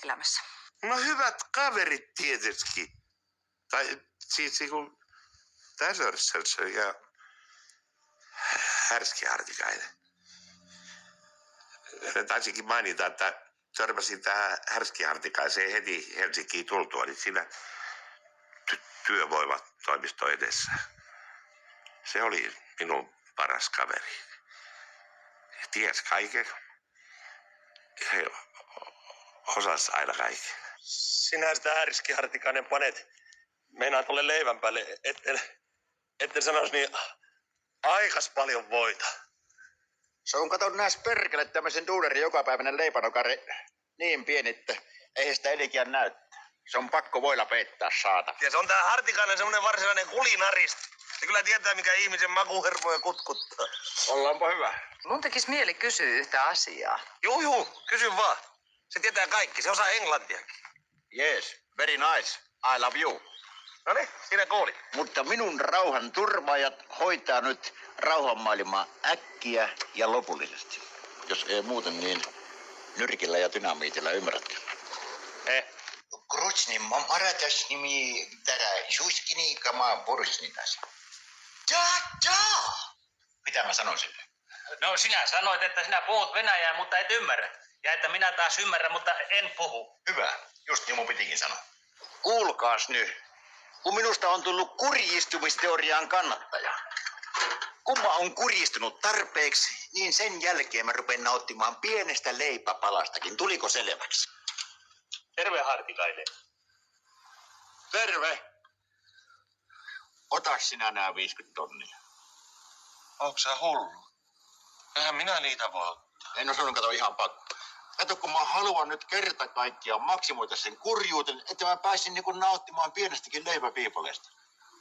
elämässä? No hyvät kaverit tietysti. Tai siis niinku Täsörsössä ja Härski Hartikainen. Taisinkin mainita, että törmäsin tähän Härski Hartikaiseen heti Helsinkiin tultua, niin siinä työvoimatoimisto edessä. Se oli minun paras kaveri. Ties kaiken. He osasi aina kaiken. Sinä sitä Härski Hartikainen panet meinaa tuolle leivän päälle, etten sanoisi niin aikas paljon voita. Se on katon näis perkele tämmöisen duunerin jokapäiväinen leipänokari niin pieni, että ei sitä elikiä näyttää. Se on pakko voilla peittää saata. Ja se on tää Hartikainen semmonen varsinainen kulinaristi. Se kyllä tietää mikä ihmisen makuhermoja kutkuttaa. Ollaanpa hyvä. Mun tekis mieli kysyä yhtä asiaa. Juu, kysy vaan. Se tietää kaikki, se osaa englantiakin. Yes, very nice. I love you. Noniin, siinä kuuli. Mutta minun rauhan turvaajat hoitaa nyt rauhanmaailmaa äkkiä ja lopullisesti. Jos ei muuten, niin nyrkillä ja dynamiitilla, ymmärrätkö? Krutsni, maratas nimi tärä suskini kama porusnitas. Mitä mä sanoin sille? No sinä sanoit, että sinä puhut venäjää, mutta et ymmärrä. Ja että minä taas ymmärrän, mutta en puhu. Hyvä, just niin mun pitikin sanoa. Kuulkaas nyt. Kun minusta on tullut kurjistumisteorian kannattaja. Kun mä oon kurjistunut tarpeeksi, niin sen jälkeen mä rupean nauttimaan pienestä leipäpalastakin. Tuliko selväksi? Terve Hartikainen. Terve. Ota sinä nää 50 tonnia. Onko sä hullu? Eihän minä niitä voi ottaa. En ole kato ihan pakko. Kato, kun mä haluan nyt kerta kaikkiaan maksimoida sen kurjuuden, että mä pääsin niinku nauttimaan pienestäkin leipäpiipaleesta.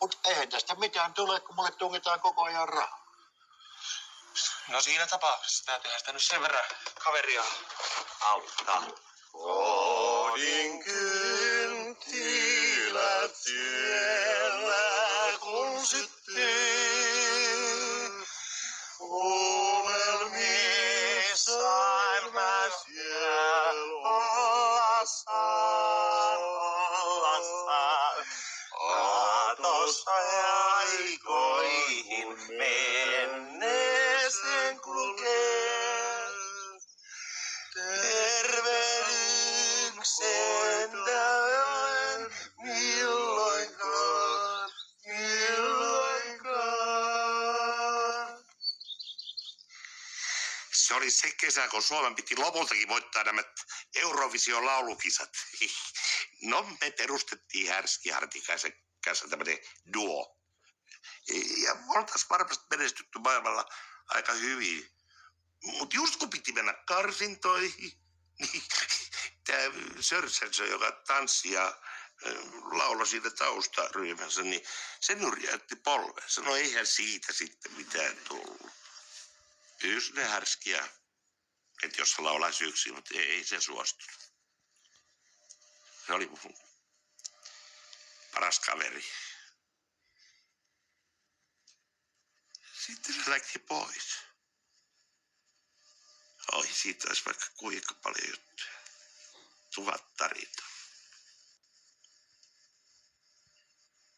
Mut eihän tästä mitään tule, kun mulle tungetaan koko ajan rahaa. No siinä tapauksessa täytyyhän sitä nyt sen verran kaveria auttaa. Kodin kynttilät siellä kun syttyy. Unelmissain mä siellä ollassan. Aatossa aikoihin menneeseen kulkee. Tervehdyksen täyden milloinkaan. Se oli se kesä, kun Suomen piti lopultakin voittaa nämä Eurovision laulukisat. No, me perustettiin Härski Hartikaisen kanssa tämmönen duo. Ja oltais varmasti menestytty maailmalla aika hyvin. Mut just kun piti mennä karsintoihin, niin tää Sörsensö, joka tanssi ja lauloi siitä taustaryhmänsä, niin se nurjautti polven. Sanoi, eihän siitä sitten mitään tullut. Kyllä ne härskiä, että jos se laulaisi yksin, mutta ei se suostunut. Se oli mun paras kaveri. Sitten se lähti pois. Oi, siitä olisi vaikka kuinka paljon juttuja. 1000 tarinaa.